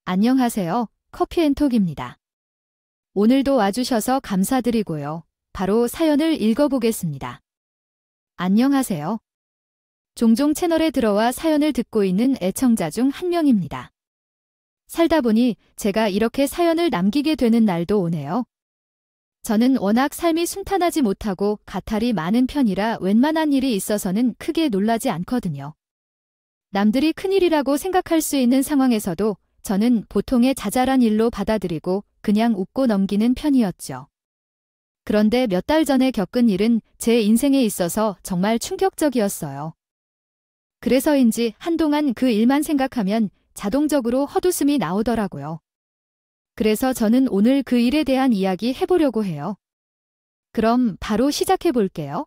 안녕하세요. 커피앤톡입니다. 오늘도 와주셔서 감사드리고요. 바로 사연을 읽어보겠습니다. 안녕하세요. 종종 채널에 들어와 사연을 듣고 있는 애청자 중 한 명입니다. 살다 보니 제가 이렇게 사연을 남기게 되는 날도 오네요. 저는 워낙 삶이 순탄하지 못하고 가탈이 많은 편이라 웬만한 일이 있어서는 크게 놀라지 않거든요. 남들이 큰일이라고 생각할 수 있는 상황에서도 저는 보통의 자잘한 일로 받아들이고 그냥 웃고 넘기는 편이었죠. 그런데 몇 달 전에 겪은 일은 제 인생에 있어서 정말 충격적이었어요. 그래서인지 한동안 그 일만 생각하면 자동적으로 헛웃음이 나오더라고요. 그래서 저는 오늘 그 일에 대한 이야기 해보려고 해요. 그럼 바로 시작해 볼게요.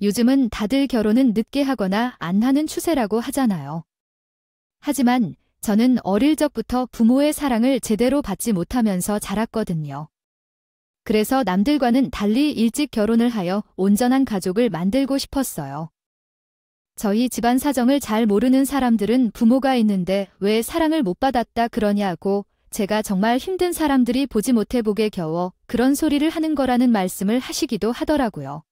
요즘은 다들 결혼은 늦게 하거나 안 하는 추세라고 하잖아요. 하지만 저는 어릴 적부터 부모의 사랑을 제대로 받지 못하면서 자랐거든요. 그래서 남들과는 달리 일찍 결혼을 하여 온전한 가족을 만들고 싶었어요. 저희 집안 사정을 잘 모르는 사람들은 부모가 있는데 왜 사랑을 못 받았다 그러냐고 제가 정말 힘든 사람들이 보지 못해 보게 겨워 그런 소리를 하는 거라는 말씀을 하시기도 하더라고요.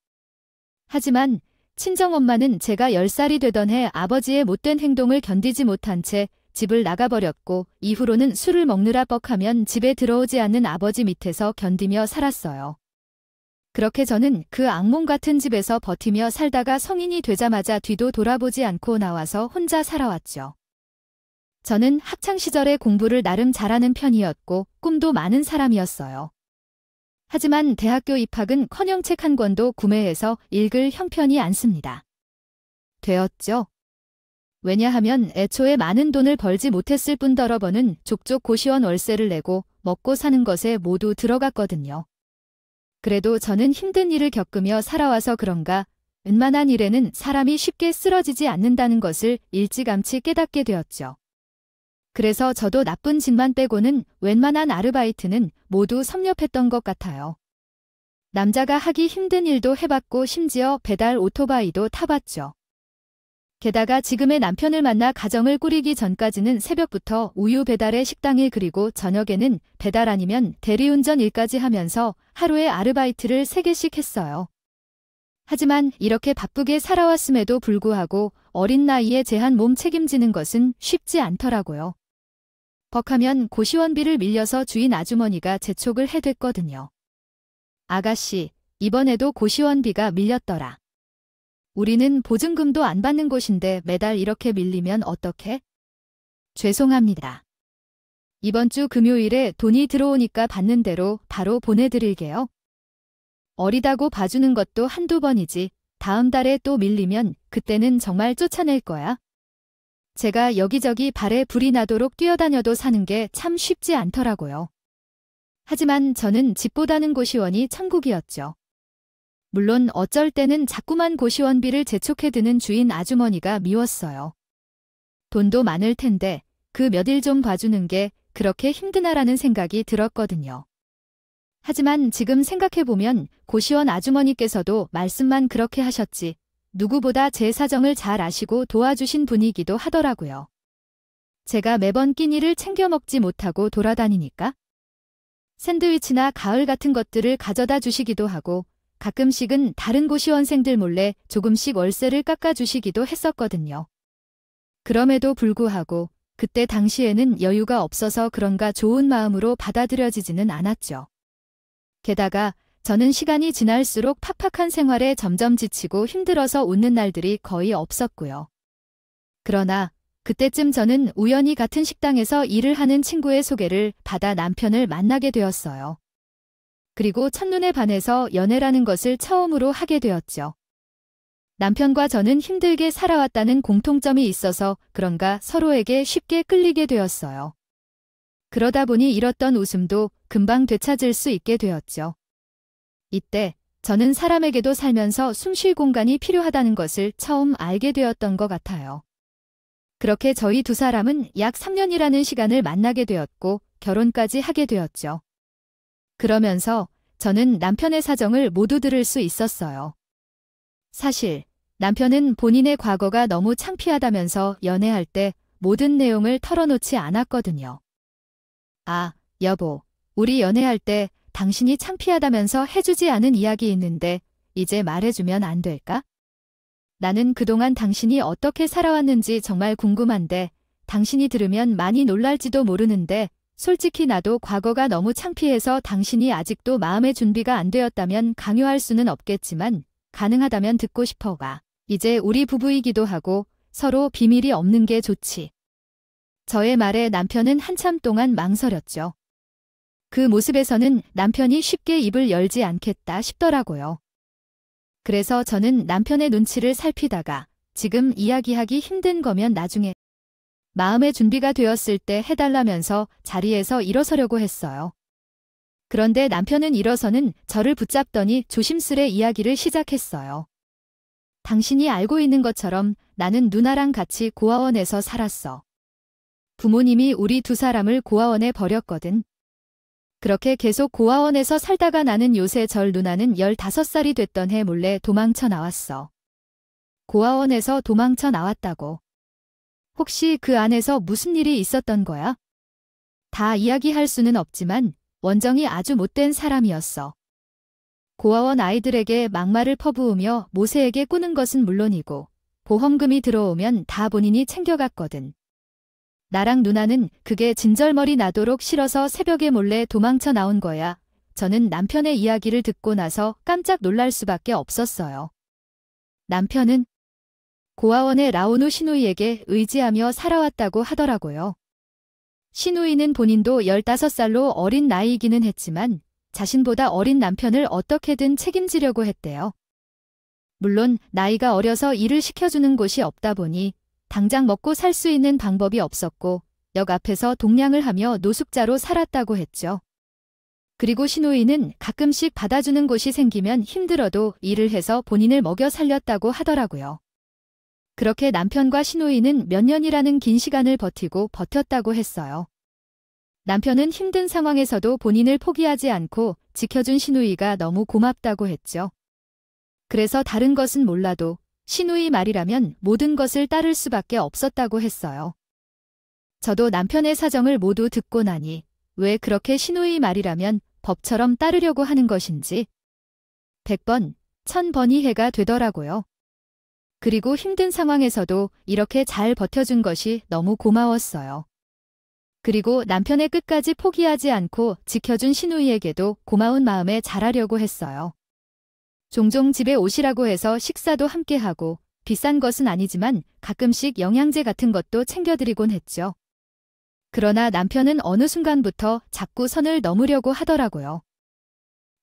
하지만 친정엄마는 제가 10살이 되던 해 아버지의 못된 행동을 견디지 못한 채 집을 나가버렸고 이후로는 술을 먹느라 뻑하면 집에 들어오지 않는 아버지 밑에서 견디며 살았어요. 그렇게 저는 그 악몽 같은 집에서 버티며 살다가 성인이 되자마자 뒤도 돌아보지 않고 나와서 혼자 살아왔죠. 저는 학창시절에 공부를 나름 잘하는 편이었고 꿈도 많은 사람이었어요. 하지만 대학교 입학은커녕 책 한 권도 구매해서 읽을 형편이 않습니다. 되었죠. 왜냐하면 애초에 많은 돈을 벌지 못했을 뿐더러 버는 족족 고시원 월세를 내고 먹고 사는 것에 모두 들어갔거든요. 그래도 저는 힘든 일을 겪으며 살아와서 그런가 웬만한 일에는 사람이 쉽게 쓰러지지 않는다는 것을 일찌감치 깨닫게 되었죠. 그래서 저도 나쁜 짓만 빼고는 웬만한 아르바이트는 모두 섭렵했던 것 같아요. 남자가 하기 힘든 일도 해봤고 심지어 배달 오토바이도 타봤죠. 게다가 지금의 남편을 만나 가정을 꾸리기 전까지는 새벽부터 우유 배달에 식당일 그리고 저녁에는 배달 아니면 대리운전 일까지 하면서 하루에 아르바이트를 3개씩 했어요. 하지만 이렇게 바쁘게 살아왔음에도 불구하고 어린 나이에 제한 몸 책임지는 것은 쉽지 않더라고요. 벅하면 고시원비를 밀려서 주인 아주머니가 재촉을 해댔거든요. 아가씨, 이번에도 고시원비가 밀렸더라. 우리는 보증금도 안 받는 곳인데 매달 이렇게 밀리면 어떡해? 죄송합니다. 이번 주 금요일에 돈이 들어오니까 받는 대로 바로 보내드릴게요. 어리다고 봐주는 것도 한두 번이지 다음 달에 또 밀리면 그때는 정말 쫓아낼 거야. 제가 여기저기 발에 불이 나도록 뛰어다녀도 사는 게 참 쉽지 않더라고요. 하지만 저는 집보다는 고시원이 천국이었죠. 물론 어쩔 때는 자꾸만 고시원비를 재촉해드는 주인 아주머니가 미웠어요. 돈도 많을 텐데 그 몇 일 좀 봐주는 게 그렇게 힘드나라는 생각이 들었거든요. 하지만 지금 생각해보면 고시원 아주머니께서도 말씀만 그렇게 하셨지 누구보다 제 사정을 잘 아시고 도와주신 분이기도 하더라고요. 제가 매번 끼니를 챙겨 먹지 못하고 돌아다니니까 샌드위치나 가을 같은 것들을 가져다 주시기도 하고 가끔씩은 다른 고시원생들 몰래 조금씩 월세를 깎아주시기도 했었거든요. 그럼에도 불구하고 그때 당시에는 여유가 없어서 그런가 좋은 마음으로 받아들여지지는 않았죠. 게다가 저는 시간이 지날수록 팍팍한 생활에 점점 지치고 힘들어서 웃는 날들이 거의 없었고요. 그러나 그때쯤 저는 우연히 같은 식당에서 일을 하는 친구의 소개를 받아 남편을 만나게 되었어요. 그리고 첫눈에 반해서 연애라는 것을 처음으로 하게 되었죠. 남편과 저는 힘들게 살아왔다는 공통점이 있어서 그런가 서로에게 쉽게 끌리게 되었어요. 그러다 보니 잃었던 웃음도 금방 되찾을 수 있게 되었죠. 이때 저는 사람에게도 살면서 숨 쉴 공간이 필요하다는 것을 처음 알게 되었던 것 같아요. 그렇게 저희 두 사람은 약 3년이라는 시간을 만나게 되었고 결혼까지 하게 되었죠. 그러면서 저는 남편의 사정을 모두 들을 수 있었어요. 사실 남편은 본인의 과거가 너무 창피하다면서 연애할 때 모든 내용을 털어놓지 않았거든요. 아, 여보, 우리 연애할 때 당신이 창피하다면서 해주지 않은 이야기 있는데 이제 말해주면 안 될까? 나는 그동안 당신이 어떻게 살아왔는지 정말 궁금한데 당신이 들으면 많이 놀랄지도 모르는데 솔직히 나도 과거가 너무 창피해서 당신이 아직도 마음의 준비가 안 되었다면 강요할 수는 없겠지만 가능하다면 듣고 싶어가. 이제 우리 부부이기도 하고 서로 비밀이 없는 게 좋지. 저의 말에 남편은 한참 동안 망설였죠. 그 모습에서는 남편이 쉽게 입을 열지 않겠다 싶더라고요. 그래서 저는 남편의 눈치를 살피다가 지금 이야기하기 힘든 거면 나중에 마음의 준비가 되었을 때 해달라면서 자리에서 일어서려고 했어요. 그런데 남편은 일어서는 저를 붙잡더니 조심스레 이야기를 시작했어요. 당신이 알고 있는 것처럼 나는 누나랑 같이 고아원에서 살았어. 부모님이 우리 두 사람을 고아원에 버렸거든. 그렇게 계속 고아원에서 살다가 나는 요새 절 누나는 15살이 됐던 해 몰래 도망쳐 나왔어. 고아원에서 도망쳐 나왔다고. 혹시 그 안에서 무슨 일이 있었던 거야? 다 이야기할 수는 없지만 원정이 아주 못된 사람이었어. 고아원 아이들에게 막말을 퍼부으며 모세에게 꾸는 것은 물론이고 보험금이 들어오면 다 본인이 챙겨갔거든. 나랑 누나는 그게 진절머리 나도록 싫어서 새벽에 몰래 도망쳐 나온 거야. 저는 남편의 이야기를 듣고 나서 깜짝 놀랄 수밖에 없었어요. 남편은 고아원의 라오누 시누이에게 의지하며 살아왔다고 하더라고요. 시누이는 본인도 15살로 어린 나이이기는 했지만 자신보다 어린 남편을 어떻게든 책임지려고 했대요. 물론 나이가 어려서 일을 시켜주는 곳이 없다 보니 당장 먹고 살 수 있는 방법이 없었고 역 앞에서 동냥을 하며 노숙자로 살았다고 했죠. 그리고 시누이는 가끔씩 받아주는 곳이 생기면 힘들어도 일을 해서 본인을 먹여 살렸다고 하더라고요. 그렇게 남편과 시누이는 몇 년이라는 긴 시간을 버텼다고 했어요. 남편은 힘든 상황에서도 본인을 포기하지 않고 지켜준 시누이가 너무 고맙다고 했죠. 그래서 다른 것은 몰라도 시누이 말이라면 모든 것을 따를 수밖에 없었다고 했어요. 저도 남편의 사정을 모두 듣고 나니 왜 그렇게 시누이 말이라면 법처럼 따르려고 하는 것인지 100번, 1000번이 해가 되더라고요. 그리고 힘든 상황에서도 이렇게 잘 버텨준 것이 너무 고마웠어요. 그리고 남편의 끝까지 포기하지 않고 지켜준 시누이에게도 고마운 마음에 잘하려고 했어요. 종종 집에 오시라고 해서 식사도 함께하고 비싼 것은 아니지만 가끔씩 영양제 같은 것도 챙겨드리곤 했죠. 그러나 남편은 어느 순간부터 자꾸 선을 넘으려고 하더라고요.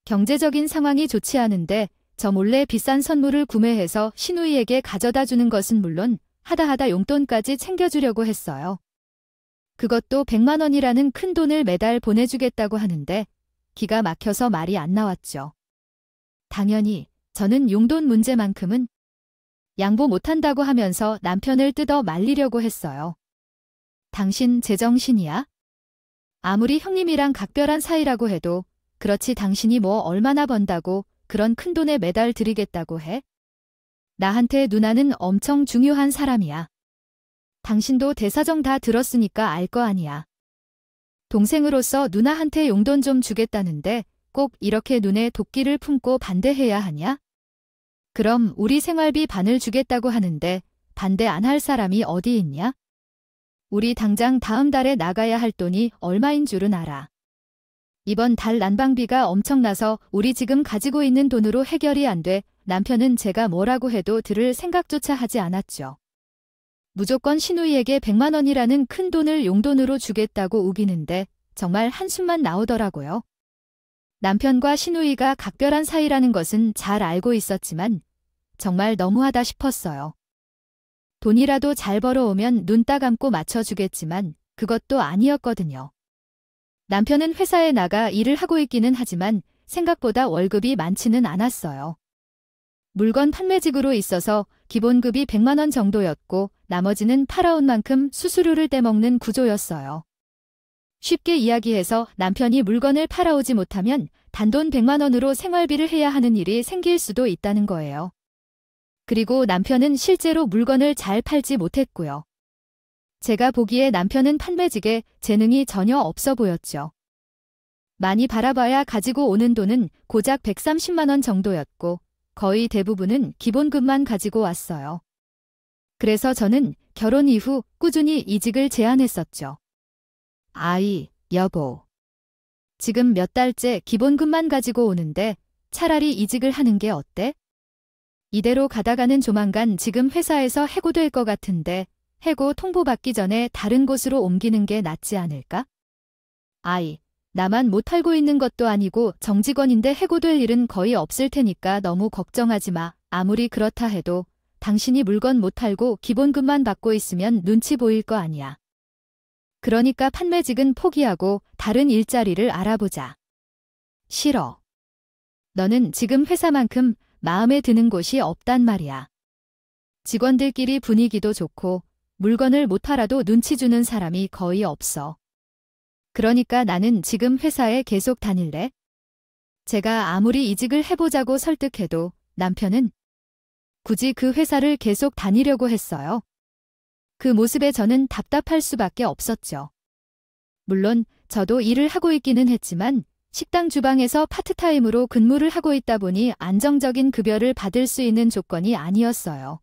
경제적인 상황이 좋지 않은데 저 몰래 비싼 선물을 구매해서 시누이에게 가져다 주는 것은 물론 하다 용돈까지 챙겨주려고 했어요. 그것도 100만 원이라는 큰 돈을 매달 보내주겠다고 하는데 기가 막혀서 말이 안 나왔죠. 당연히 저는 용돈 문제만큼은 양보 못한다고 하면서 남편을 뜯어 말리려고 했어요. 당신 제정신이야? 아무리 형님이랑 각별한 사이라고 해도 그렇지 당신이 뭐 얼마나 번다고 그런 큰돈에 매달 드리겠다고 해? 나한테 누나는 엄청 중요한 사람이야. 당신도 대사정 다 들었으니까 알 거 아니야. 동생으로서 누나한테 용돈 좀 주겠다는데 꼭 이렇게 눈에 도끼를 품고 반대해야 하냐? 그럼 우리 생활비 반을 주겠다고 하는데 반대 안 할 사람이 어디 있냐? 우리 당장 다음 달에 나가야 할 돈이 얼마인 줄은 알아. 이번 달 난방비가 엄청나서 우리 지금 가지고 있는 돈으로 해결이 안 돼 남편은 제가 뭐라고 해도 들을 생각조차 하지 않았죠. 무조건 시누이에게 100만 원이라는 큰 돈을 용돈으로 주겠다고 우기는데 정말 한숨만 나오더라고요. 남편과 시누이가 각별한 사이라는 것은 잘 알고 있었지만 정말 너무하다 싶었어요. 돈이라도 잘 벌어오면 눈 따감고 맞춰주겠지만 그것도 아니었거든요. 남편은 회사에 나가 일을 하고 있기는 하지만 생각보다 월급이 많지는 않았어요. 물건 판매직으로 있어서 기본급이 100만 원 정도였고 나머지는 팔아온 만큼 수수료를 떼먹는 구조였어요. 쉽게 이야기해서 남편이 물건을 팔아오지 못하면 단돈 100만 원으로 생활비를 해야 하는 일이 생길 수도 있다는 거예요. 그리고 남편은 실제로 물건을 잘 팔지 못했고요. 제가 보기에 남편은 판매직에 재능이 전혀 없어 보였죠. 많이 바라봐야 가지고 오는 돈은 고작 130만 원 정도였고 거의 대부분은 기본급만 가지고 왔어요. 그래서 저는 결혼 이후 꾸준히 이직을 제안했었죠. 아이, 여보. 지금 몇 달째 기본급만 가지고 오는데 차라리 이직을 하는 게 어때? 이대로 가다가는 조만간 지금 회사에서 해고될 것 같은데 해고 통보받기 전에 다른 곳으로 옮기는 게 낫지 않을까? 아이, 나만 못 살고 있는 것도 아니고 정직원인데 해고될 일은 거의 없을 테니까 너무 걱정하지 마. 아무리 그렇다 해도 당신이 물건 못 팔고 기본급만 받고 있으면 눈치 보일 거 아니야. 그러니까 판매직은 포기하고 다른 일자리를 알아보자. 싫어. 너는 지금 회사만큼 마음에 드는 곳이 없단 말이야. 직원들끼리 분위기도 좋고 물건을 못 팔아도 눈치 주는 사람이 거의 없어. 그러니까 나는 지금 회사에 계속 다닐래? 제가 아무리 이직을 해보자고 설득해도 남편은 굳이 그 회사를 계속 다니려고 했어요. 그 모습에 저는 답답할 수밖에 없었죠. 물론 저도 일을 하고 있기는 했지만 식당 주방에서 파트타임으로 근무를 하고 있다 보니 안정적인 급여를 받을 수 있는 조건이 아니었어요.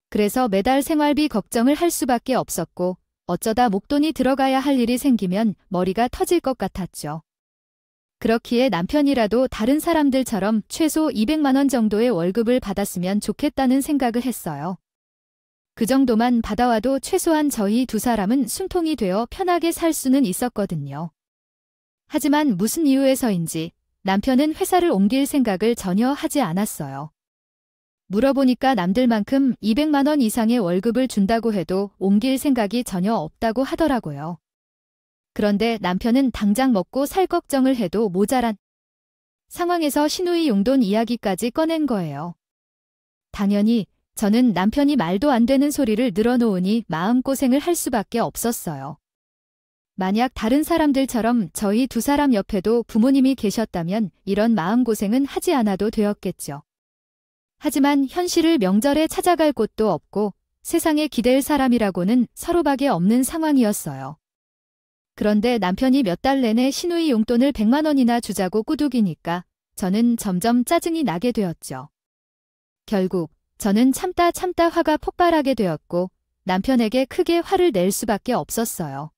그래서 매달 생활비 걱정을 할 수밖에 없었고 어쩌다 목돈이 들어가야 할 일이 생기면 머리가 터질 것 같았죠. 그렇기에 남편이라도 다른 사람들처럼 최소 200만 원 정도의 월급을 받았으면 좋겠다는 생각을 했어요. 그 정도만 받아와도 최소한 저희 두 사람은 숨통이 되어 편하게 살 수는 있었거든요. 하지만 무슨 이유에서인지 남편은 회사를 옮길 생각을 전혀 하지 않았어요. 물어보니까 남들만큼 200만 원 이상의 월급을 준다고 해도 옮길 생각이 전혀 없다고 하더라고요. 그런데 남편은 당장 먹고 살 걱정을 해도 모자란 상황에서 시누이 용돈 이야기까지 꺼낸 거예요. 당연히 저는 남편이 말도 안 되는 소리를 늘어놓으니 마음고생을 할 수밖에 없었어요. 만약 다른 사람들처럼 저희 두 사람 옆에도 부모님이 계셨다면 이런 마음고생은 하지 않아도 되었겠죠. 하지만 현실을 명절에 찾아갈 곳도 없고 세상에 기댈 사람이라고는 서로밖에 없는 상황이었어요. 그런데 남편이 몇 달 내내 시누이 용돈을 100만 원이나 주자고 꾸두기니까 저는 점점 짜증이 나게 되었죠. 결국 저는 참다 화가 폭발하게 되었고 남편에게 크게 화를 낼 수밖에 없었어요.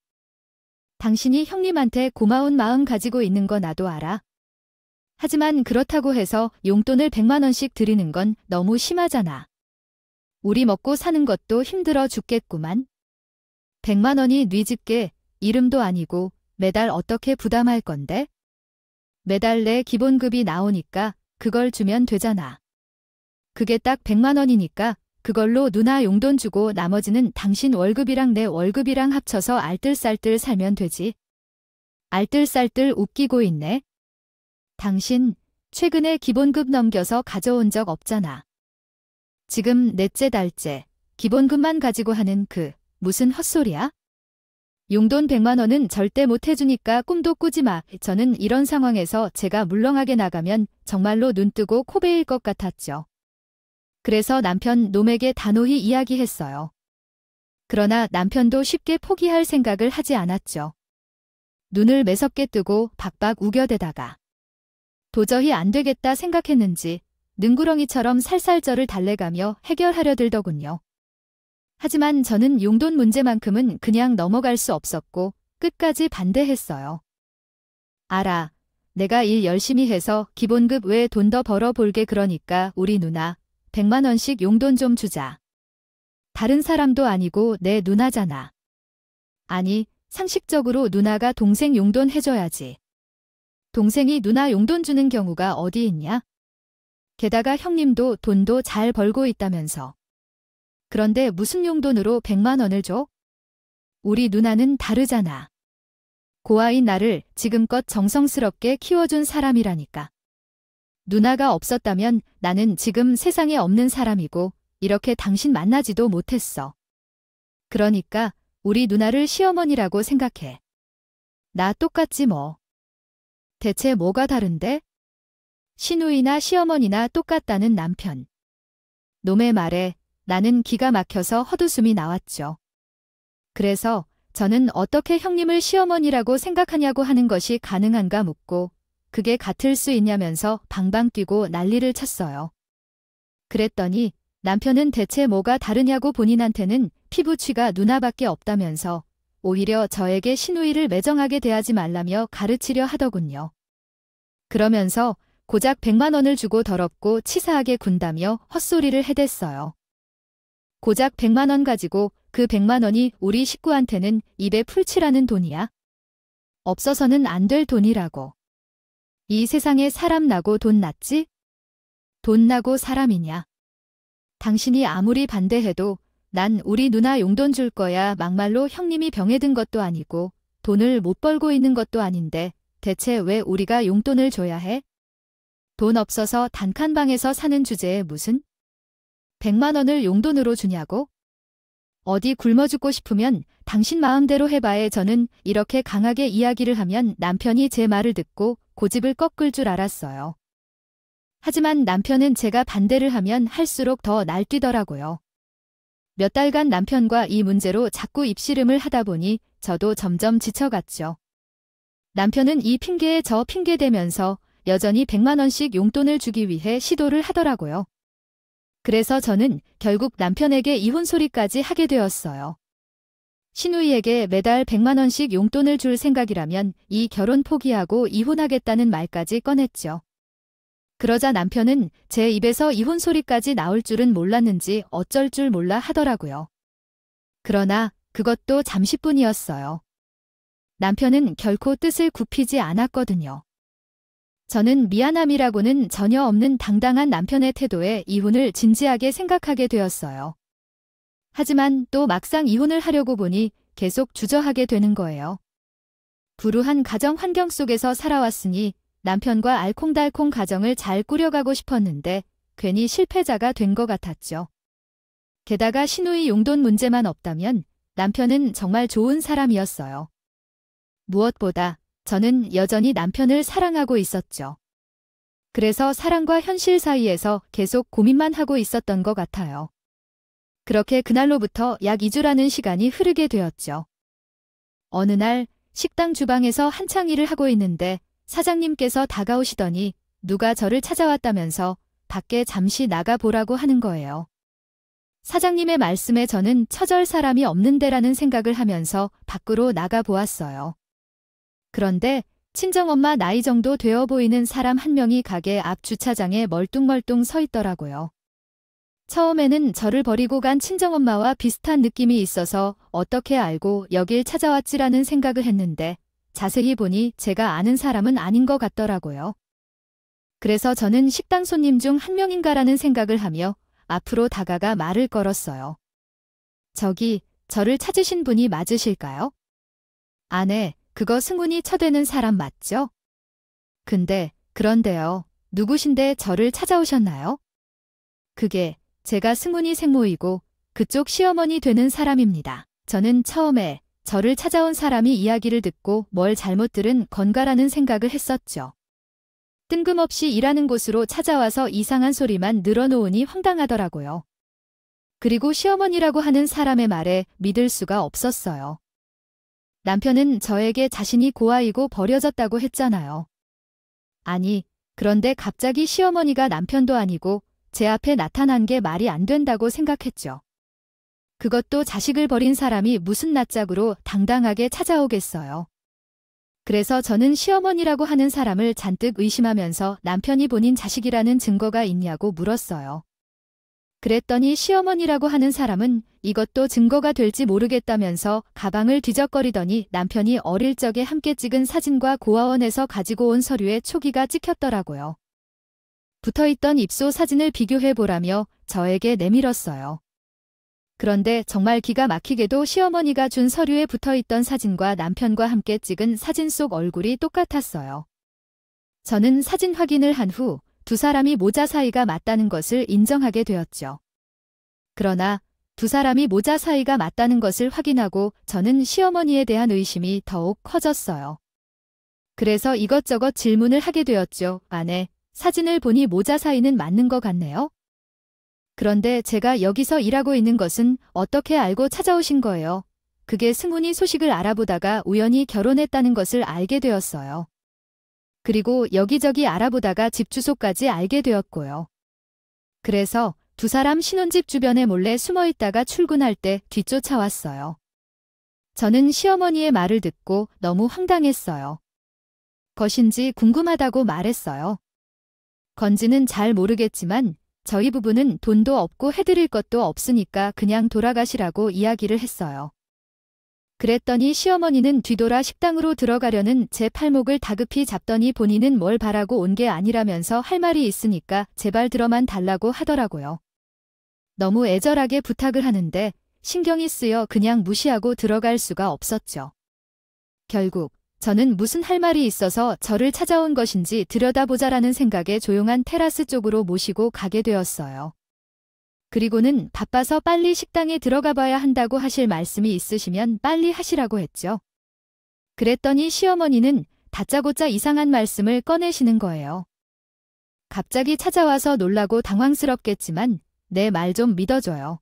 당신이 형님한테 고마운 마음 가지고 있는 거 나도 알아. 하지만 그렇다고 해서 용돈을 100만 원씩 드리는 건 너무 심하잖아. 우리 먹고 사는 것도 힘들어 죽겠구만. 100만 원이 네 집게 이름도 아니고 매달 어떻게 부담할 건데? 매달 내 기본급이 나오니까 그걸 주면 되잖아. 그게 딱 100만 원이니까 그걸로 누나 용돈 주고 나머지는 당신 월급이랑 내 월급이랑 합쳐서 알뜰살뜰 살면 되지. 알뜰살뜰 웃기고 있네. 당신 최근에 기본급 넘겨서 가져온 적 없잖아. 지금 넷째 달째 기본급만 가지고 하는 무슨 헛소리야? 용돈 100만 원은 절대 못 해주니까 꿈도 꾸지 마. 저는 이런 상황에서 제가 물렁하게 나가면 정말로 눈뜨고 코 베일 것 같았죠. 그래서 남편 놈에게 단호히 이야기했어요. 그러나 남편도 쉽게 포기할 생각을 하지 않았죠. 눈을 매섭게 뜨고 박박 우겨대다가 도저히 안 되겠다 생각했는지 능구렁이처럼 살살 저를 달래가며 해결하려 들더군요. 하지만 저는 용돈 문제만큼은 그냥 넘어갈 수 없었고 끝까지 반대했어요. 알아. 내가 일 열심히 해서 기본급 외에 돈 더 벌어볼게. 그러니까 우리 누나 100만 원씩 용돈 좀 주자. 다른 사람도 아니고 내 누나잖아. 아니, 상식적으로 누나가 동생 용돈 해줘야지. 동생이 누나 용돈 주는 경우가 어디 있냐? 게다가 형님도 돈도 잘 벌고 있다면서. 그런데 무슨 용돈으로 100만 원을 줘? 우리 누나는 다르잖아. 고아인 나를 지금껏 정성스럽게 키워준 사람이라니까. 누나가 없었다면 나는 지금 세상에 없는 사람이고 이렇게 당신 만나지도 못했어. 그러니까 우리 누나를 시어머니라고 생각해. 나 똑같지 뭐. 대체 뭐가 다른데? 시누이나 시어머니나 똑같다는 남편. 놈의 말에 나는 기가 막혀서 헛웃음이 나왔죠. 그래서 저는 어떻게 형님을 시어머니라고 생각하냐고 하는 것이 가능한가 묻고 그게 같을 수 있냐면서 방방 뛰고 난리를 쳤어요. 그랬더니 남편은 대체 뭐가 다르냐고 본인한테는 피부취가 누나밖에 없다면서 오히려 저에게 시누이를 매정하게 대하지 말라며 가르치려 하더군요. 그러면서 고작 100만 원을 주고 더럽고 치사하게 군다며 헛소리를 해댔어요. 고작 100만 원 가지고 그 100만 원이 우리 식구한테는 입에 풀칠하는 돈이야? 없어서는 안 될 돈이라고. 이 세상에 사람 나고 돈 났지? 돈 나고 사람이냐? 당신이 아무리 반대해도 난 우리 누나 용돈 줄 거야 막말로 형님이 병에 든 것도 아니고 돈을 못 벌고 있는 것도 아닌데 대체 왜 우리가 용돈을 줘야 해? 돈 없어서 단칸방에서 사는 주제에 무슨 100만 원을 용돈으로 주냐고? 어디 굶어 죽고 싶으면 당신 마음대로 해봐에 저는 이렇게 강하게 이야기를 하면 남편이 제 말을 듣고 고집을 꺾을 줄 알았어요. 하지만 남편은 제가 반대를 하면 할수록 더 날뛰더라고요. 몇 달간 남편과 이 문제로 자꾸 입씨름을 하다 보니 저도 점점 지쳐갔죠. 남편은 이 핑계에 저 핑계 대면서 여전히 100만 원씩 용돈을 주기 위해 시도를 하더라고요. 그래서 저는 결국 남편에게 이혼 소리까지 하게 되었어요. 시누이에게 매달 100만 원씩 용돈을 줄 생각이라면 이 결혼 포기하고 이혼하겠다는 말까지 꺼냈죠. 그러자 남편은 제 입에서 이혼 소리까지 나올 줄은 몰랐는지 어쩔 줄 몰라 하더라고요. 그러나 그것도 잠시뿐이었어요. 남편은 결코 뜻을 굽히지 않았거든요. 저는 미안함이라고는 전혀 없는 당당한 남편의 태도에 이혼을 진지하게 생각하게 되었어요. 하지만 또 막상 이혼을 하려고 보니 계속 주저하게 되는 거예요. 불우한 가정 환경 속에서 살아왔으니 남편과 알콩달콩 가정을 잘 꾸려가고 싶었는데 괜히 실패자가 된 것 같았죠. 게다가 시누이 용돈 문제만 없다면 남편은 정말 좋은 사람이었어요. 무엇보다 저는 여전히 남편을 사랑하고 있었죠. 그래서 사랑과 현실 사이에서 계속 고민만 하고 있었던 것 같아요. 그렇게 그날로부터 약 2주라는 시간이 흐르게 되었죠. 어느 날 식당 주방에서 한창 일을 하고 있는데 사장님께서 다가오시더니 누가 저를 찾아왔다면서 밖에 잠시 나가보라고 하는 거예요. 사장님의 말씀에 저는 처절 사람이 없는 데라는 생각을 하면서 밖으로 나가보았어요. 그런데 친정엄마 나이 정도 되어 보이는 사람 한 명이 가게 앞 주차장에 멀뚱멀뚱 서 있더라고요. 처음에는 저를 버리고 간 친정엄마와 비슷한 느낌이 있어서 어떻게 알고 여길 찾아왔지라는 생각을 했는데 자세히 보니 제가 아는 사람은 아닌 것 같더라고요. 그래서 저는 식당 손님 중 한 명인가라는 생각을 하며 앞으로 다가가 말을 걸었어요. 저기, 저를 찾으신 분이 맞으실까요? 아, 네, 그거 승훈이 쳐대는 사람 맞죠? 그런데요, 누구신데 저를 찾아오셨나요? 그게 제가 승훈이 생모이고 그쪽 시어머니 되는 사람입니다. 저는 처음에 저를 찾아온 사람이 이야기를 듣고 뭘 잘못 들은 건가라는 생각을 했었죠. 뜬금없이 일하는 곳으로 찾아와서 이상한 소리만 늘어놓으니 황당하더라고요. 그리고 시어머니라고 하는 사람의 말에 믿을 수가 없었어요. 남편은 저에게 자신이 고아이고 버려졌다고 했잖아요. 아니, 그런데 갑자기 시어머니가 남편도 아니고 제 앞에 나타난 게 말이 안 된다고 생각했죠. 그것도 자식을 버린 사람이 무슨 낯짝으로 당당하게 찾아오겠어요. 그래서 저는 시어머니라고 하는 사람을 잔뜩 의심하면서 남편이 본인 자식이라는 증거가 있냐고 물었어요. 그랬더니 시어머니라고 하는 사람은 이것도 증거가 될지 모르겠다면서 가방을 뒤적거리더니 남편이 어릴 적에 함께 찍은 사진과 고아원에서 가지고 온 서류에 초기가 찍혔더라고요. 붙어있던 입소 사진을 비교해보라며 저에게 내밀었어요. 그런데 정말 기가 막히게도 시어머니가 준 서류에 붙어있던 사진과 남편과 함께 찍은 사진 속 얼굴이 똑같았어요. 저는 사진 확인을 한 후 두 사람이 모자 사이가 맞다는 것을 인정하게 되었죠. 그러나 두 사람이 모자 사이가 맞다는 것을 확인하고 저는 시어머니에 대한 의심이 더욱 커졌어요. 그래서 이것저것 질문을 하게 되었죠. 아내, 사진을 보니 모자 사이는 맞는 것 같네요. 그런데 제가 여기서 일하고 있는 것은 어떻게 알고 찾아오신 거예요? 그게 승훈이 소식을 알아보다가 우연히 결혼했다는 것을 알게 되었어요. 그리고 여기저기 알아보다가 집 주소까지 알게 되었고요. 그래서 두 사람 신혼집 주변에 몰래 숨어 있다가 출근할 때 뒤쫓아왔어요. 저는 시어머니의 말을 듣고 너무 황당했어요. 것인지 궁금하다고 말했어요. 건지는 잘 모르겠지만 저희 부부는 돈도 없고 해드릴 것도 없으니까 그냥 돌아가시라고 이야기를 했어요. 그랬더니 시어머니는 뒤돌아 식당으로 들어가려는 제 팔목을 다급히 잡더니 본인은 뭘 바라고 온 게 아니라면서 할 말이 있으니까 제발 들어만 달라고 하더라고요. 너무 애절하게 부탁을 하는데 신경이 쓰여 그냥 무시하고 들어갈 수가 없었죠. 결국 저는 무슨 할 말이 있어서 저를 찾아온 것인지 들여다보자라는 생각에 조용한 테라스 쪽으로 모시고 가게 되었어요. 그리고는 바빠서 빨리 식당에 들어가 봐야 한다고 하실 말씀이 있으시면 빨리 하시라고 했죠. 그랬더니 시어머니는 다짜고짜 이상한 말씀을 꺼내시는 거예요. 갑자기 찾아와서 놀라고 당황스럽겠지만 내 말 좀 믿어줘요.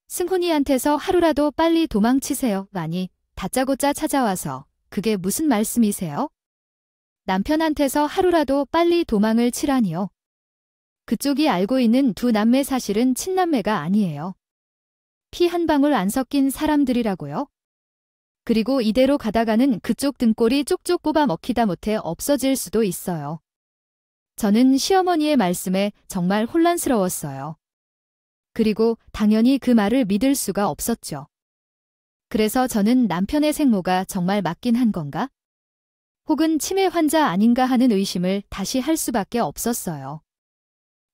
승훈이한테서 하루라도 빨리 도망치세요. 아니, 다짜고짜 찾아와서 그게 무슨 말씀이세요? 남편한테서 하루라도 빨리 도망을 치라니요. 그쪽이 알고 있는 두 남매 사실은 친남매가 아니에요. 피 한 방울 안 섞인 사람들이라고요. 그리고 이대로 가다가는 그쪽 등골이 쪽쪽 뽑아 먹히다 못해 없어질 수도 있어요. 저는 시어머니의 말씀에 정말 혼란스러웠어요. 그리고 당연히 그 말을 믿을 수가 없었죠. 그래서 저는 남편의 생모가 정말 맞긴 한 건가? 혹은 치매 환자 아닌가 하는 의심을 다시 할 수밖에 없었어요.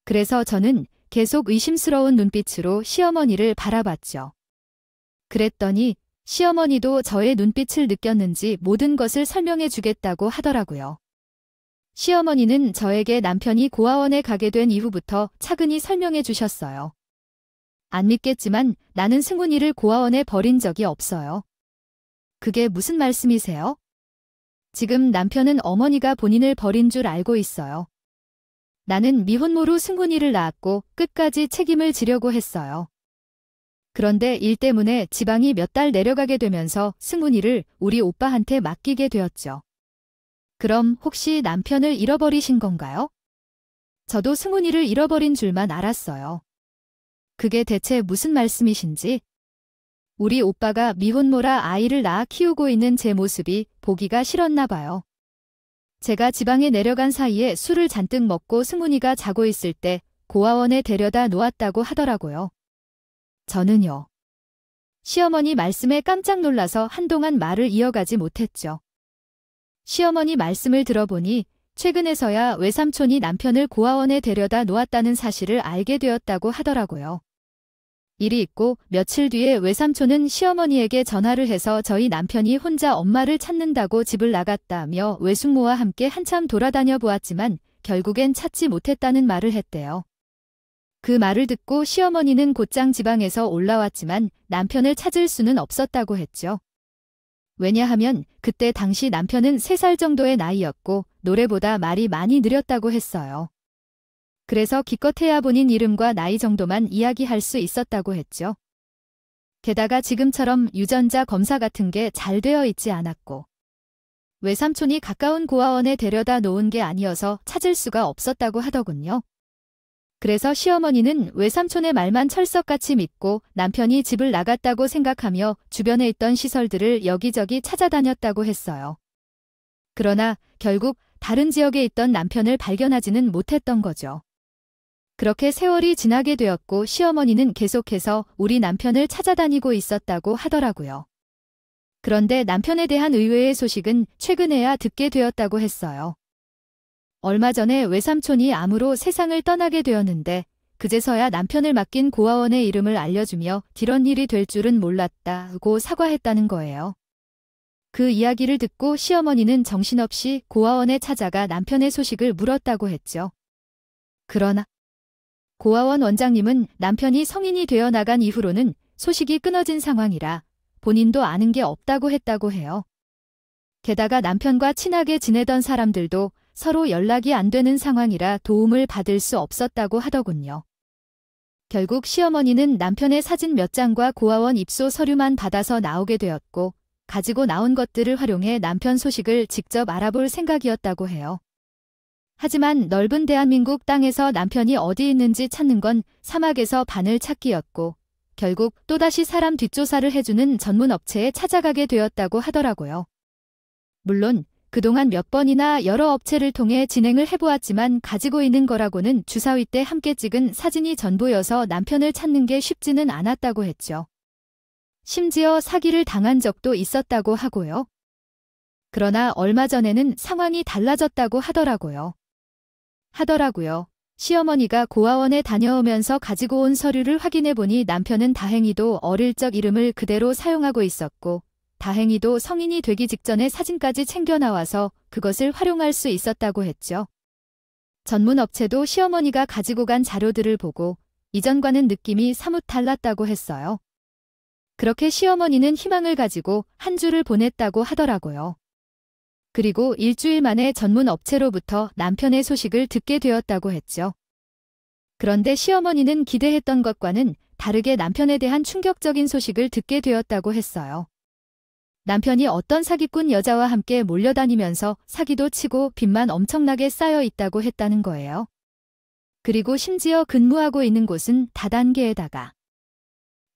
그래서 저는 계속 의심스러운 눈빛으로 시어머니를 바라봤죠. 그랬더니 시어머니도 저의 눈빛을 느꼈는지 모든 것을 설명해 주겠다고 하더라고요. 시어머니는 저에게 남편이 고아원에 가게 된 이후부터 차근히 설명해 주셨어요. 안 믿겠지만 나는 승훈이를 고아원에 버린 적이 없어요. 그게 무슨 말씀이세요? 지금 남편은 어머니가 본인을 버린 줄 알고 있어요. 나는 미혼모로 승훈이를 낳았고 끝까지 책임을 지려고 했어요. 그런데 일 때문에 지방이 몇 달 내려가게 되면서 승훈이를 우리 오빠한테 맡기게 되었죠. 그럼 혹시 남편을 잃어버리신 건가요? 저도 승훈이를 잃어버린 줄만 알았어요. 그게 대체 무슨 말씀이신지? 우리 오빠가 미혼모라 아이를 낳아 키우고 있는 제 모습이 보기가 싫었나 봐요. 제가 지방에 내려간 사이에 술을 잔뜩 먹고 승훈이가 자고 있을 때 고아원에 데려다 놓았다고 하더라고요. 저는요. 시어머니 말씀에 깜짝 놀라서 한동안 말을 이어가지 못했죠. 시어머니 말씀을 들어보니 최근에서야 외삼촌이 남편을 고아원에 데려다 놓았다는 사실을 알게 되었다고 하더라고요. 일이 있고 며칠 뒤에 외삼촌은 시어머니에게 전화를 해서 저희 남편이 혼자 엄마를 찾는다고 집을 나갔다며 외숙모와 함께 한참 돌아다녀 보았지만 결국엔 찾지 못했다는 말을 했대요. 그 말을 듣고 시어머니는 곧장 지방에서 올라왔지만 남편을 찾을 수는 없었다고 했죠. 왜냐하면 그때 당시 남편은 3살 정도의 나이였고 노래보다 말이 많이 느렸다고 했어요. 그래서 기껏해야 본인 이름과 나이 정도만 이야기할 수 있었다고 했죠. 게다가 지금처럼 유전자 검사 같은 게 잘 되어 있지 않았고 외삼촌이 가까운 고아원에 데려다 놓은 게 아니어서 찾을 수가 없었다고 하더군요. 그래서 시어머니는 외삼촌의 말만 철석같이 믿고 남편이 집을 나갔다고 생각하며 주변에 있던 시설들을 여기저기 찾아다녔다고 했어요. 그러나 결국 다른 지역에 있던 남편을 발견하지는 못했던 거죠. 그렇게 세월이 지나게 되었고 시어머니는 계속해서 우리 남편을 찾아다니고 있었다고 하더라고요. 그런데 남편에 대한 의외의 소식은 최근에야 듣게 되었다고 했어요. 얼마 전에 외삼촌이 암으로 세상을 떠나게 되었는데 그제서야 남편을 맡긴 고아원의 이름을 알려주며 이런 일이 될 줄은 몰랐다고 사과했다는 거예요. 그 이야기를 듣고 시어머니는 정신없이 고아원에 찾아가 남편의 소식을 물었다고 했죠. 그러나 고아원 원장님은 남편이 성인이 되어 나간 이후로는 소식이 끊어진 상황이라 본인도 아는 게 없다고 했다고 해요. 게다가 남편과 친하게 지내던 사람들도 서로 연락이 안 되는 상황이라 도움을 받을 수 없었다고 하더군요. 결국 시어머니는 남편의 사진 몇 장과 고아원 입소 서류만 받아서 나오게 되었고 가지고 나온 것들을 활용해 남편 소식을 직접 알아볼 생각이었다고 해요. 하지만 넓은 대한민국 땅에서 남편이 어디 있는지 찾는 건 사막에서 바늘 찾기였고 결국 또다시 사람 뒷조사를 해주는 전문 업체에 찾아가게 되었다고 하더라고요. 물론 그동안 몇 번이나 여러 업체를 통해 진행을 해보았지만 가지고 있는 거라고는 주사위 때 함께 찍은 사진이 전부여서 남편을 찾는 게 쉽지는 않았다고 했죠. 심지어 사기를 당한 적도 있었다고 하고요. 그러나 얼마 전에는 상황이 달라졌다고 하더라고요. 시어머니가 고아원에 다녀오면서 가지고 온 서류를 확인해 보니 남편은 다행히도 어릴 적 이름을 그대로 사용하고 있었고 다행히도 성인이 되기 직전에 사진까지 챙겨 나와서 그것을 활용할 수 있었다고 했죠. 전문 업체도 시어머니가 가지고 간 자료들을 보고 이전과는 느낌이 사뭇 달랐다고 했어요. 그렇게 시어머니는 희망을 가지고 한 주를 보냈다고 하더라고요. 그리고 일주일 만에 전문 업체로부터 남편의 소식을 듣게 되었다고 했죠. 그런데 시어머니는 기대했던 것과는 다르게 남편에 대한 충격적인 소식을 듣게 되었다고 했어요. 남편이 어떤 사기꾼 여자와 함께 몰려다니면서 사기도 치고 빚만 엄청나게 쌓여 있다고 했다는 거예요. 그리고 심지어 근무하고 있는 곳은 다단계에다가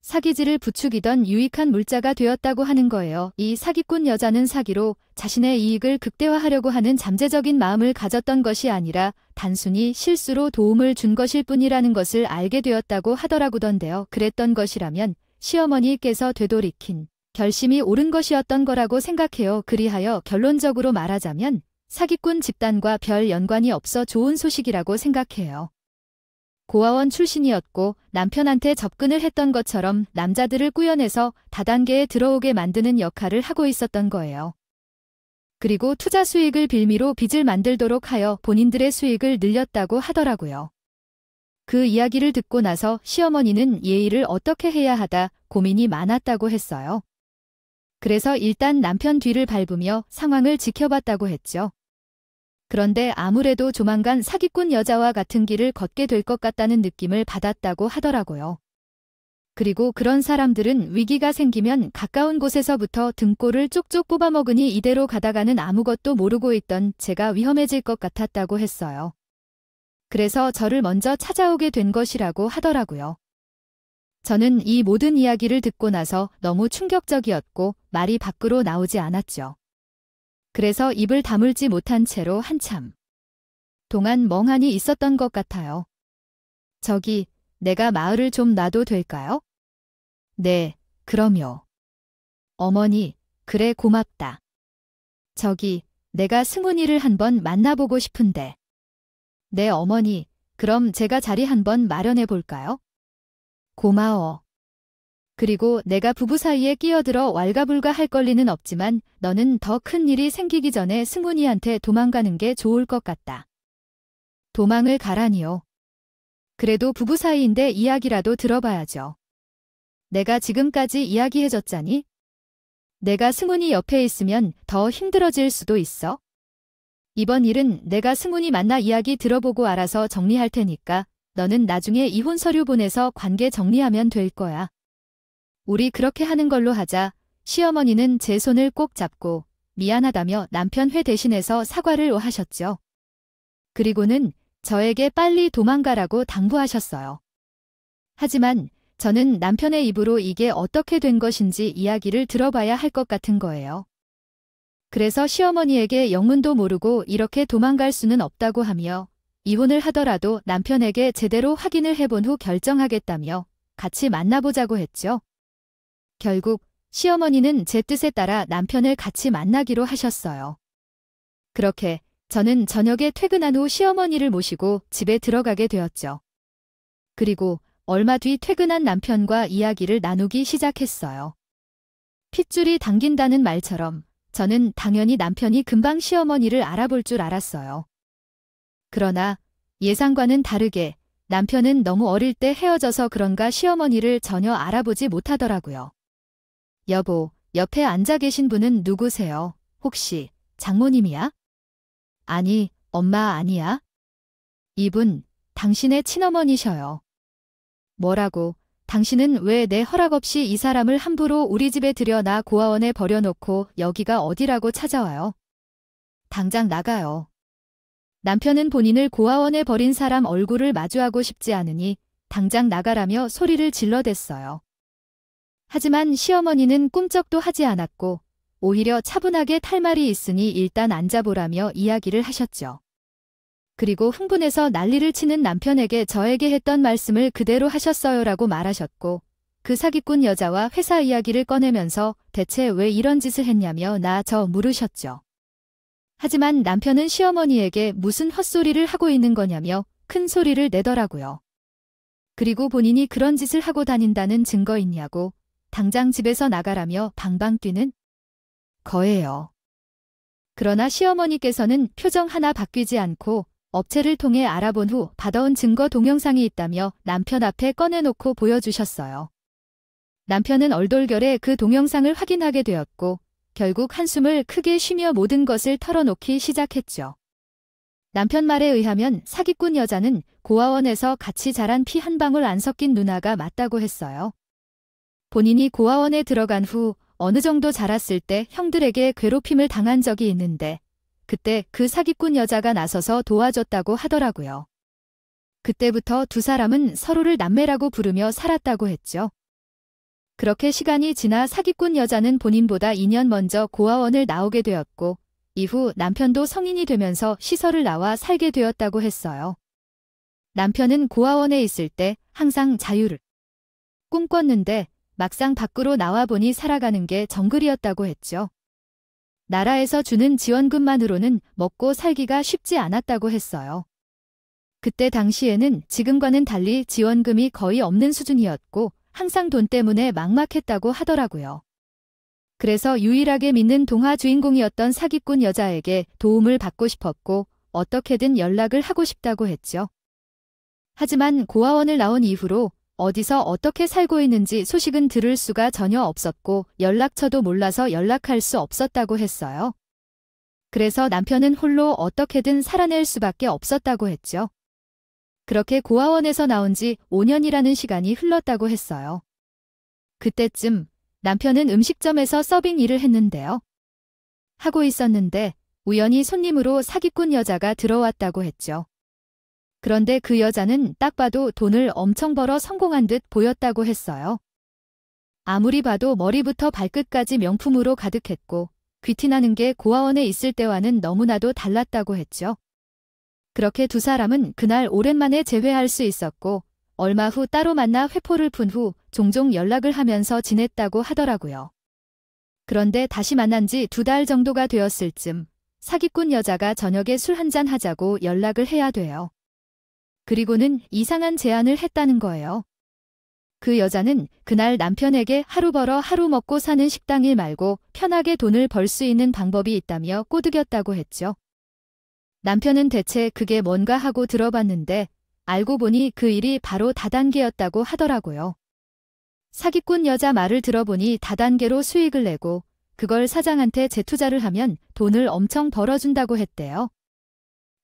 사기질을 부추기던 유익한 물자가 되었다고 하는 거예요. 이 사기꾼 여자는 사기로 자신의 이익을 극대화하려고 하는 잠재적인 마음을 가졌던 것이 아니라 단순히 실수로 도움을 준 것일 뿐이라는 것을 알게 되었다고 하더라고던데요. 그랬던 것이라면 시어머니께서 되돌이킨 결심이 옳은 것이었던 거라고 생각해요. 그리하여 결론적으로 말하자면 사기꾼 집단과 별 연관이 없어 좋은 소식이라고 생각해요. 고아원 출신이었고 남편한테 접근을 했던 것처럼 남자들을 꾸며내서 다단계에 들어오게 만드는 역할을 하고 있었던 거예요. 그리고 투자 수익을 빌미로 빚을 만들도록 하여 본인들의 수익을 늘렸다고 하더라고요. 그 이야기를 듣고 나서 시어머니는 예의를 어떻게 해야 하다 고민이 많았다고 했어요. 그래서 일단 남편 뒤를 밟으며 상황을 지켜봤다고 했죠. 그런데 아무래도 조만간 사기꾼 여자와 같은 길을 걷게 될 것 같다는 느낌을 받았다고 하더라고요. 그리고 그런 사람들은 위기가 생기면 가까운 곳에서부터 등골을 쪽쪽 뽑아먹으니 이대로 가다가는 아무것도 모르고 있던 제가 위험해질 것 같았다고 했어요. 그래서 저를 먼저 찾아오게 된 것이라고 하더라고요. 저는 이 모든 이야기를 듣고 나서 너무 충격적이었고 말이 밖으로 나오지 않았죠. 그래서 입을 다물지 못한 채로 한참 동안 멍하니 있었던 것 같아요. 저기, 내가 마을을 좀 놔도 될까요? 네, 그럼요. 어머니, 그래 고맙다. 저기, 내가 승훈이를 한번 만나보고 싶은데. 네, 어머니, 그럼 제가 자리 한번 마련해 볼까요? 고마워. 그리고 내가 부부 사이에 끼어들어 왈가불가 할 권리는 없지만 너는 더 큰 일이 생기기 전에 승훈이한테 도망가는 게 좋을 것 같다. 도망을 가라니요. 그래도 부부 사이인데 이야기라도 들어봐야죠. 내가 지금까지 이야기해줬자니? 내가 승훈이 옆에 있으면 더 힘들어질 수도 있어. 이번 일은 내가 승훈이 만나 이야기 들어보고 알아서 정리할 테니까 너는 나중에 이혼 서류 보내서 관계 정리하면 될 거야. 우리 그렇게 하는 걸로 하자. 시어머니는 제 손을 꼭 잡고 미안하다며 남편 회 대신해서 사과를 하셨죠. 그리고는 저에게 빨리 도망가라고 당부하셨어요. 하지만 저는 남편의 입으로 이게 어떻게 된 것인지 이야기를 들어봐야 할 것 같은 거예요. 그래서 시어머니에게 영문도 모르고 이렇게 도망갈 수는 없다고 하며 이혼을 하더라도 남편에게 제대로 확인을 해본 후 결정하겠다며 같이 만나보자고 했죠. 결국 시어머니는 제 뜻에 따라 남편을 같이 만나기로 하셨어요. 그렇게 저는 저녁에 퇴근한 후 시어머니를 모시고 집에 들어가게 되었죠. 그리고 얼마 뒤 퇴근한 남편과 이야기를 나누기 시작했어요. 핏줄이 당긴다는 말처럼 저는 당연히 남편이 금방 시어머니를 알아볼 줄 알았어요. 그러나 예상과는 다르게 남편은 너무 어릴 때 헤어져서 그런가 시어머니를 전혀 알아보지 못하더라고요. 여보, 옆에 앉아 계신 분은 누구세요? 혹시 장모님이야? 아니, 엄마 아니야? 이분, 당신의 친어머니셔요. 뭐라고? 당신은 왜 내 허락 없이 이 사람을 함부로 우리 집에 들여나 고아원에 버려놓고 여기가 어디라고 찾아와요? 당장 나가요. 남편은 본인을 고아원에 버린 사람 얼굴을 마주하고 싶지 않으니 당장 나가라며 소리를 질러댔어요. 하지만 시어머니는 꿈쩍도 하지 않았고 오히려 차분하게 탈말이 있으니 일단 앉아보라며 이야기를 하셨죠. 그리고 흥분해서 난리를 치는 남편에게 저에게 했던 말씀을 그대로 하셨어요라고 말하셨고 그 사기꾼 여자와 회사 이야기를 꺼내면서 대체 왜 이런 짓을 했냐며 나 물으셨죠. 하지만 남편은 시어머니에게 무슨 헛소리를 하고 있는 거냐며 큰 소리를 내더라고요. 그리고 본인이 그런 짓을 하고 다닌다는 증거 있냐고 당장 집에서 나가라며 방방 뛰는 거예요. 그러나 시어머니께서는 표정 하나 바뀌지 않고 업체를 통해 알아본 후 받아온 증거 동영상이 있다며 남편 앞에 꺼내놓고 보여주셨어요. 남편은 얼떨결에 그 동영상을 확인하게 되었고 결국 한숨을 크게 쉬며 모든 것을 털어놓기 시작했죠. 남편 말에 의하면 사기꾼 여자는 고아원에서 같이 자란 피 한 방울 안 섞인 누나가 맞다고 했어요. 본인이 고아원에 들어간 후 어느 정도 자랐을 때 형들에게 괴롭힘을 당한 적이 있는데 그때 그 사기꾼 여자가 나서서 도와줬다고 하더라고요. 그때부터 두 사람은 서로를 남매라고 부르며 살았다고 했죠. 그렇게 시간이 지나 사기꾼 여자는 본인보다 2년 먼저 고아원을 나오게 되었고 이후 남편도 성인이 되면서 시설을 나와 살게 되었다고 했어요. 남편은 고아원에 있을 때 항상 자유를 꿈꿨는데 막상 밖으로 나와보니 살아가는 게 정글이었다고 했죠. 나라에서 주는 지원금만으로는 먹고 살기가 쉽지 않았다고 했어요. 그때 당시에는 지금과는 달리 지원금이 거의 없는 수준이었고 항상 돈 때문에 막막했다고 하더라고요. 그래서 유일하게 믿는 동화 주인공이었던 사기꾼 여자에게 도움을 받고 싶었고 어떻게든 연락을 하고 싶다고 했죠. 하지만 고아원을 나온 이후로 어디서 어떻게 살고 있는지 소식은 들을 수가 전혀 없었고 연락처도 몰라서 연락할 수 없었다고 했어요. 그래서 남편은 홀로 어떻게든 살아낼 수밖에 없었다고 했죠. 그렇게 고아원에서 나온 지 5년이라는 시간이 흘렀다고 했어요. 그때쯤 남편은 음식점에서 서빙 일을 했는데요. 하고 있었는데 우연히 손님으로 사기꾼 여자가 들어왔다고 했죠. 그런데 그 여자는 딱 봐도 돈을 엄청 벌어 성공한 듯 보였다고 했어요. 아무리 봐도 머리부터 발끝까지 명품으로 가득했고 귀티나는 게 고아원에 있을 때와는 너무나도 달랐다고 했죠. 그렇게 두 사람은 그날 오랜만에 재회할 수 있었고 얼마 후 따로 만나 회포를 푼 후 종종 연락을 하면서 지냈다고 하더라고요. 그런데 다시 만난 지 2달 정도가 되었을 쯤 사기꾼 여자가 저녁에 술 한잔 하자고 연락을 해야 돼요. 그리고는 이상한 제안을 했다는 거예요. 그 여자는 그날 남편에게 하루 벌어 하루 먹고 사는 식당 일 말고 편하게 돈을 벌 수 있는 방법이 있다며 꼬드겼다고 했죠. 남편은 대체 그게 뭔가 하고 들어봤는데 알고 보니 그 일이 바로 다단계였다고 하더라고요. 사기꾼 여자 말을 들어보니 다단계로 수익을 내고 그걸 사장한테 재투자를 하면 돈을 엄청 벌어준다고 했대요.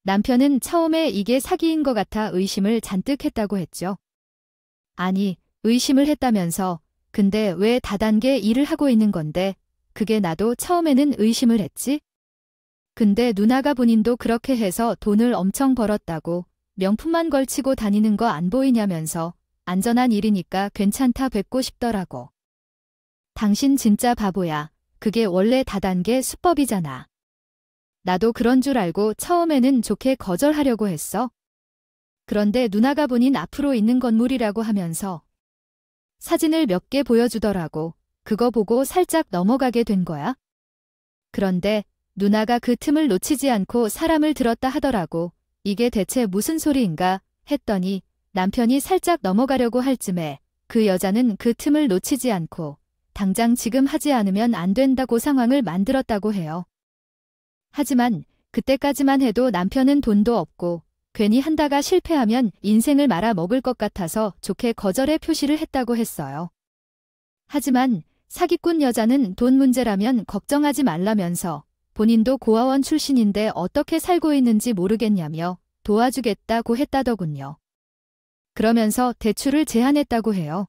남편은 처음에 이게 사기인 것 같아 의심을 잔뜩 했다고 했죠. 아니, 의심을 했다면서 근데 왜 다단계 일을 하고 있는 건데 그게 나도 처음에는 의심을 했지? 근데 누나가 본인도 그렇게 해서 돈을 엄청 벌었다고 명품만 걸치고 다니는 거 안 보이냐면서 안전한 일이니까 괜찮다 뵙고 싶더라고. 당신 진짜 바보야. 그게 원래 다단계 수법이잖아. 나도 그런 줄 알고 처음에는 좋게 거절하려고 했어. 그런데 누나가 본인 앞으로 있는 건물이라고 하면서 사진을 몇 개 보여주더라고. 그거 보고 살짝 넘어가게 된 거야. 그런데 누나가 그 틈을 놓치지 않고 사람을 들었다 하더라고. 이게 대체 무슨 소리인가 했더니 남편이 살짝 넘어가려고 할 쯤에 그 여자는 그 틈을 놓치지 않고 당장 지금 하지 않으면 안 된다고 상황을 만들었다고 해요. 하지만 그때까지만 해도 남편은 돈도 없고 괜히 한다가 실패하면 인생을 말아먹을 것 같아서 좋게 거절의 표시를 했다고 했어요. 하지만 사기꾼 여자는 돈 문제라면 걱정하지 말라면서 본인도 고아원 출신인데 어떻게 살고 있는지 모르겠냐며 도와주겠다고 했다더군요. 그러면서 대출을 제한했다고 해요.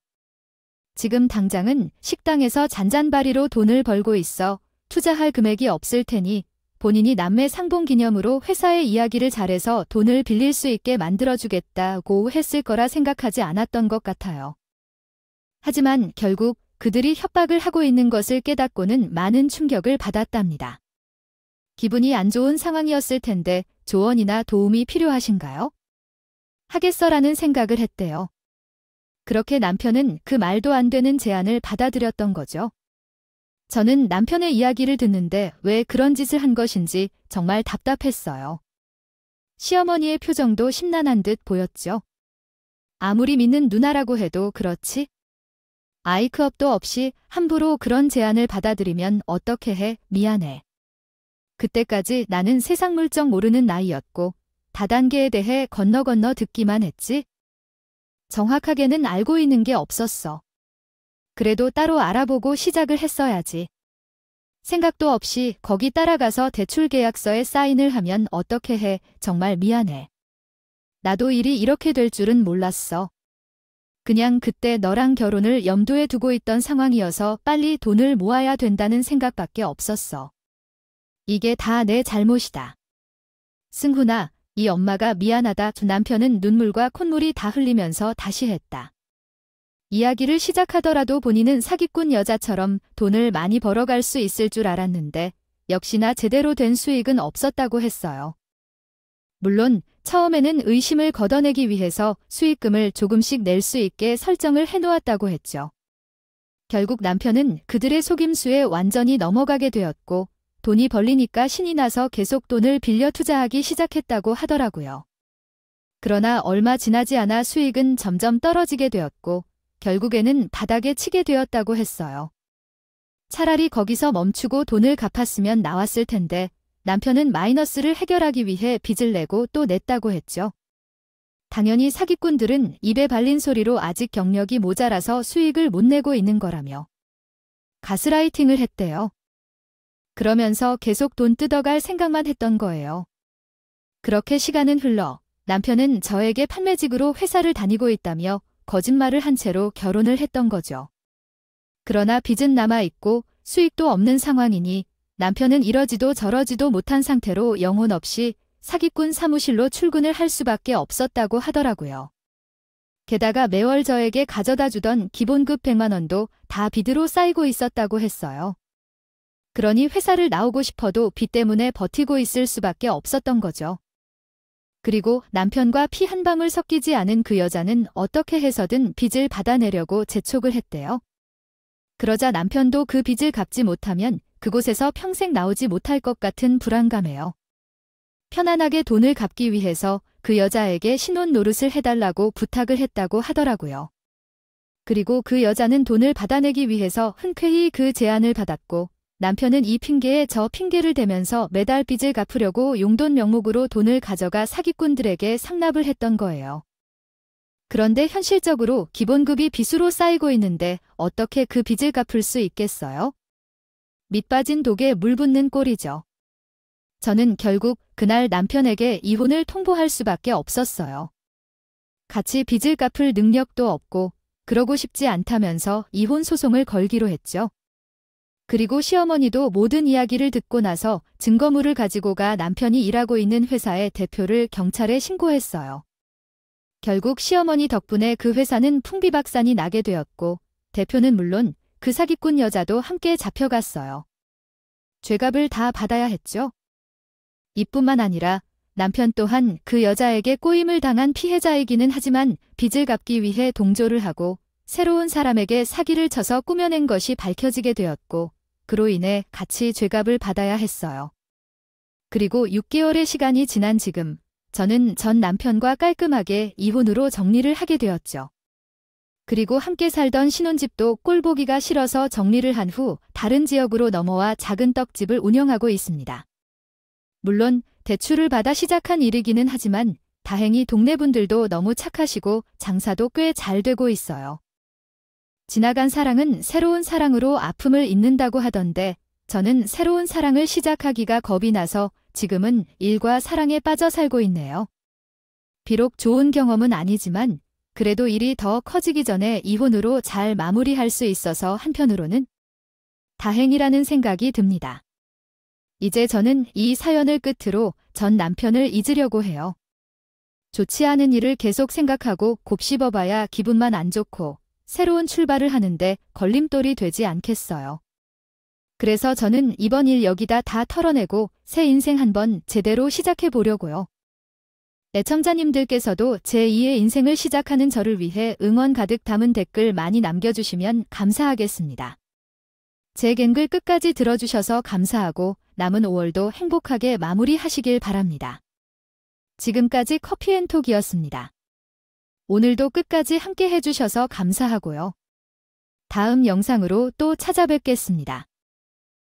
지금 당장은 식당에서 잔잔바리로 돈을 벌고 있어 투자할 금액이 없을 테니 본인이 남매 상봉 기념으로 회사의 이야기를 잘해서 돈을 빌릴 수 있게 만들어주겠다고 했을 거라 생각하지 않았던 것 같아요. 하지만 결국 그들이 협박을 하고 있는 것을 깨닫고는 많은 충격을 받았답니다. 기분이 안 좋은 상황이었을 텐데 조언이나 도움이 필요하신가요? 하겠어라는 생각을 했대요. 그렇게 남편은 그 말도 안 되는 제안을 받아들였던 거죠. 저는 남편의 이야기를 듣는데 왜 그런 짓을 한 것인지 정말 답답했어요. 시어머니의 표정도 심란한 듯 보였죠. 아무리 믿는 누나라고 해도 그렇지? 아이크업도 없이 함부로 그런 제안을 받아들이면 어떻게 해? 미안해. 그때까지 나는 세상 물정 모르는 나이였고 다단계에 대해 건너 듣기만 했지? 정확하게는 알고 있는 게 없었어. 그래도 따로 알아보고 시작을 했어야지. 생각도 없이 거기 따라가서 대출 계약서에 사인을 하면 어떻게 해? 정말 미안해. 나도 일이 이렇게 될 줄은 몰랐어. 그냥 그때 너랑 결혼을 염두에 두고 있던 상황이어서 빨리 돈을 모아야 된다는 생각밖에 없었어. 이게 다 내 잘못이다. 승훈아, 이 엄마가 미안하다. 남편은 눈물과 콧물이 다 흘리면서 다시 했다. 이야기를 시작하더라도 본인은 사기꾼 여자처럼 돈을 많이 벌어갈 수 있을 줄 알았는데 역시나 제대로 된 수익은 없었다고 했어요. 물론 처음에는 의심을 걷어내기 위해서 수익금을 조금씩 낼 수 있게 설정을 해놓았다고 했죠. 결국 남편은 그들의 속임수에 완전히 넘어가게 되었고 돈이 벌리니까 신이 나서 계속 돈을 빌려 투자하기 시작했다고 하더라고요. 그러나 얼마 지나지 않아 수익은 점점 떨어지게 되었고 결국에는 바닥에 치게 되었다고 했어요. 차라리 거기서 멈추고 돈을 갚았으면 나왔을 텐데 남편은 마이너스를 해결하기 위해 빚을 내고 또 냈다고 했죠. 당연히 사기꾼들은 입에 발린 소리로 아직 경력이 모자라서 수익을 못 내고 있는 거라며 가스라이팅을 했대요. 그러면서 계속 돈 뜯어갈 생각만 했던 거예요. 그렇게 시간은 흘러 남편은 저에게 판매직으로 회사를 다니고 있다며 거짓말을 한 채로 결혼을 했던 거죠. 그러나 빚은 남아있고 수익도 없는 상황이니 남편은 이러지도 저러지도 못한 상태로 영혼 없이 사기꾼 사무실로 출근을 할 수밖에 없었다고 하더라고요. 게다가 매월 저에게 가져다 주던 기본급 100만 원도 다 빚으로 쌓이고 있었다고 했어요. 그러니 회사를 나오고 싶어도 빚 때문에 버티고 있을 수밖에 없었던 거죠. 그리고 남편과 피 한 방울 섞이지 않은 그 여자는 어떻게 해서든 빚을 받아내려고 재촉을 했대요. 그러자 남편도 그 빚을 갚지 못하면 그곳에서 평생 나오지 못할 것 같은 불안감에요. 편안하게 돈을 갚기 위해서 그 여자에게 신혼 노릇을 해달라고 부탁을 했다고 하더라고요. 그리고 그 여자는 돈을 받아내기 위해서 흔쾌히 그 제안을 받았고 남편은 이 핑계에 저 핑계를 대면서 매달 빚을 갚으려고 용돈 명목으로 돈을 가져가 사기꾼들에게 상납을 했던 거예요. 그런데 현실적으로 기본급이 빚으로 쌓이고 있는데 어떻게 그 빚을 갚을 수 있겠어요? 밑빠진 독에 물 붓는 꼴이죠. 저는 결국 그날 남편에게 이혼을 통보할 수밖에 없었어요. 같이 빚을 갚을 능력도 없고 그러고 싶지 않다면서 이혼 소송을 걸기로 했죠. 그리고 시어머니도 모든 이야기를 듣고 나서 증거물을 가지고 가 남편이 일하고 있는 회사의 대표를 경찰에 신고했어요. 결국 시어머니 덕분에 그 회사는 풍비박산이 나게 되었고 대표는 물론 그 사기꾼 여자도 함께 잡혀갔어요. 죄값을 다 받아야 했죠. 이뿐만 아니라 남편 또한 그 여자에게 꼬임을 당한 피해자이기는 하지만 빚을 갚기 위해 동조를 하고 새로운 사람에게 사기를 쳐서 꾸며낸 것이 밝혀지게 되었고 그로 인해 같이 죄값을 받아야 했어요. 그리고 6개월의 시간이 지난 지금 저는 전 남편과 깔끔하게 이혼으로 정리를 하게 되었죠. 그리고 함께 살던 신혼집도 꼴보기가 싫어서 정리를 한 후 다른 지역으로 넘어와 작은 떡집을 운영하고 있습니다. 물론 대출을 받아 시작한 일이기는 하지만 다행히 동네 분들도 너무 착하시고 장사도 꽤 잘 되고 있어요. 지나간 사랑은 새로운 사랑으로 아픔을 잇는다고 하던데 저는 새로운 사랑을 시작하기가 겁이 나서 지금은 일과 사랑에 빠져 살고 있네요. 비록 좋은 경험은 아니지만 그래도 일이 더 커지기 전에 이혼으로 잘 마무리할 수 있어서 한편으로는 다행이라는 생각이 듭니다. 이제 저는 이 사연을 끝으로 전 남편을 잊으려고 해요. 좋지 않은 일을 계속 생각하고 곱씹어봐야 기분만 안 좋고 새로운 출발을 하는데 걸림돌이 되지 않겠어요. 그래서 저는 이번 일 여기다 다 털어내고 새 인생 한번 제대로 시작해 보려고요. 애청자님들께서도 제2의 인생을 시작하는 저를 위해 응원 가득 담은 댓글 많이 남겨주시면 감사하겠습니다. 제 갱글 끝까지 들어주셔서 감사하고 남은 5월도 행복하게 마무리하시길 바랍니다. 지금까지 커피앤톡이었습니다. 오늘도 끝까지 함께 해주셔서 감사하고요. 다음 영상으로 또 찾아뵙겠습니다.